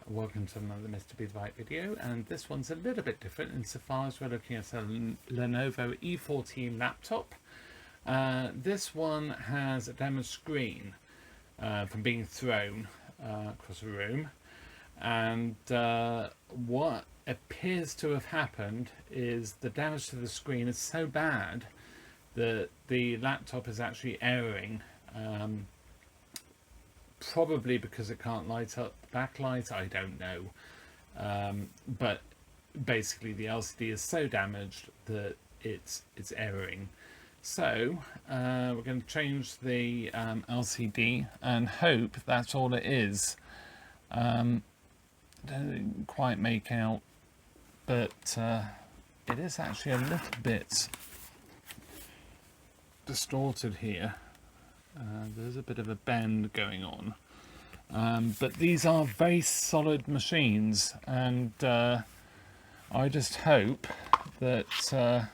welcome to another MrBetaByte video, and this one's a little bit different insofar as we're looking at a Lenovo E14 laptop. This one has a damaged screen from being thrown across a room, and what appears to have happened is the damage to the screen is so bad that the laptop is actually erroring. Probably because it can't light up the backlight, I don't know. But basically the LCD is so damaged that it's erroring. So we're going to change the LCD and hope that's all it is. I don't quite make out, but it is actually a little bit distorted here. There's a bit of a bend going on, but these are very solid machines, and I just hope that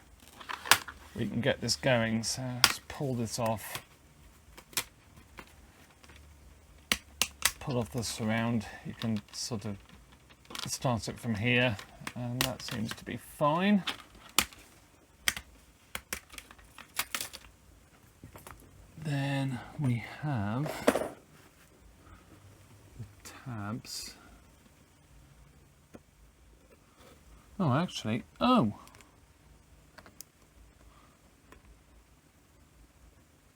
we can get this going. So let's pull this off, pull off the surround. You can sort of start it from here, and that seems to be fine. Then we have the tabs. Oh, actually,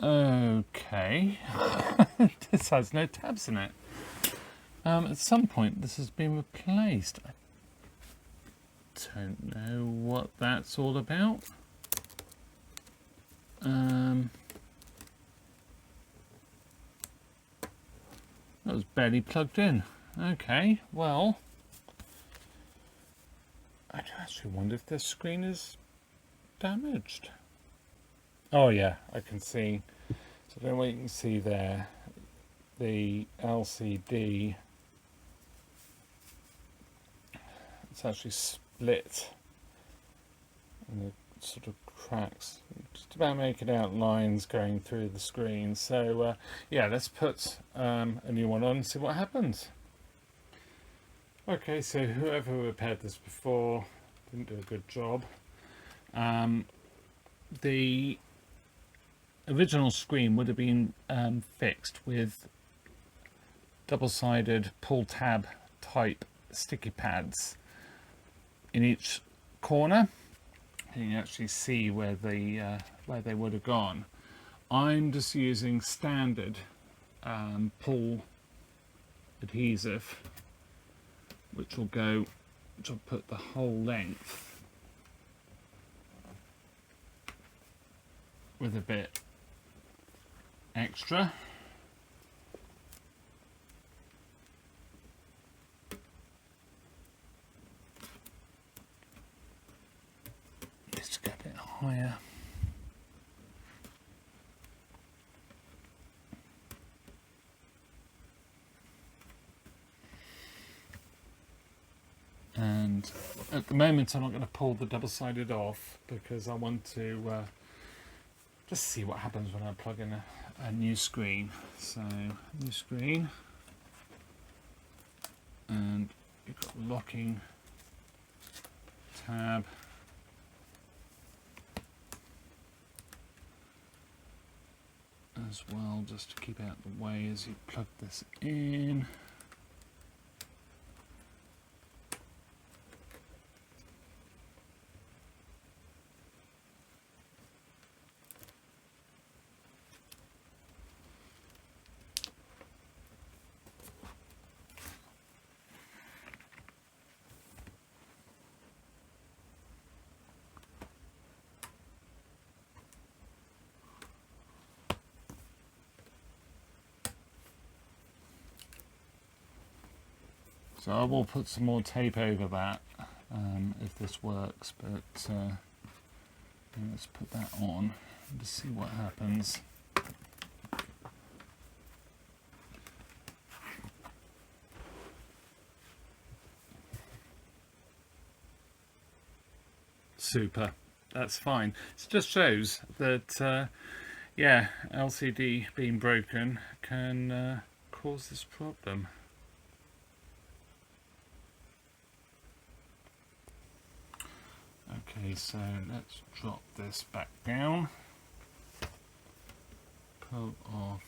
okay. This has no tabs in it. At some point this has been replaced. I don't know what that's all about. That was barely plugged in. Okay, well, I actually wonder if this screen is damaged. Oh yeah, I can see. So I don't know what you can see there. The LCD, it's actually split, and the sort of cracks, just about making out lines going through the screen. So yeah, let's put a new one on and see what happens. Okay, so whoever repaired this before didn't do a good job. The original screen would have been fixed with double-sided pull tab type sticky pads in each corner. You can actually see where they would have gone. I'm just using standard pull adhesive, which will put the whole length with a bit extra. Let's get a bit higher. And at the moment I'm not going to pull the double-sided off because I want to just see what happens when I plug in a new screen. So, new screen, and you've got the locking tab. As well, just to keep out the way as you plug this in. So I will put some more tape over that if this works, but let's put that on and just see what happens. Super, that's fine. It just shows that yeah, LCD being broken can cause this problem. Okay, so let's drop this back down, pull off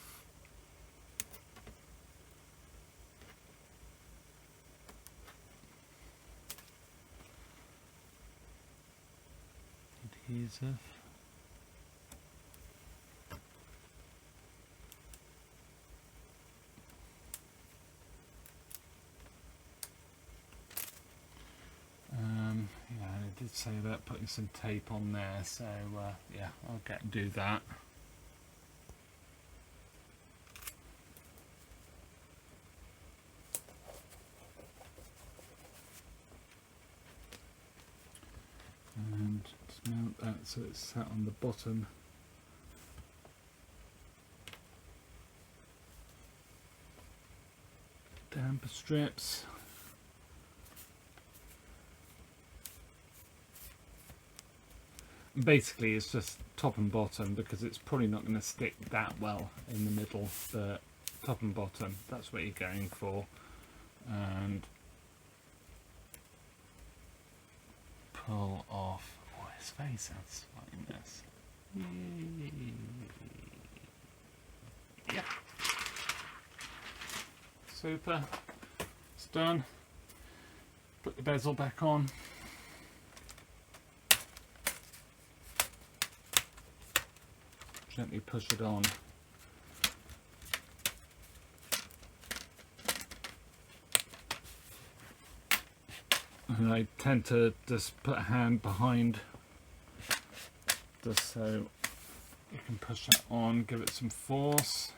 adhesive. Yeah, I did say about putting some tape on there, so yeah, I'll do that. And just mount that so it's sat on the bottom. Damper strips. Basically it's just top and bottom, because it's probably not going to stick that well in the middle, but top and bottom, that's what you're going for. And pull off. Oh, it's very satisfying, this. Yeah. Super. It's done. Put the bezel back on. Gently push it on. And I tend to just put a hand behind, just so you can push that on, give it some force.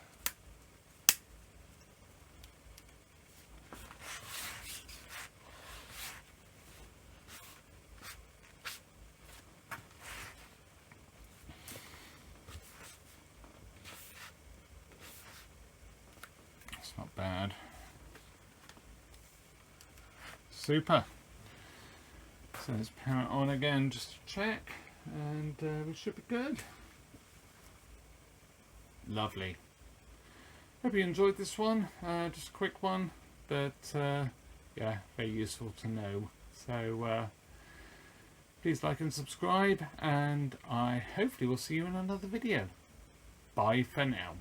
It's not bad. Super. So let's power it on again just to check, and we should be good. Lovely. Hope you enjoyed this one. Just a quick one, but yeah, very useful to know. So please like and subscribe, and I hopefully will see you in another video. Bye for now.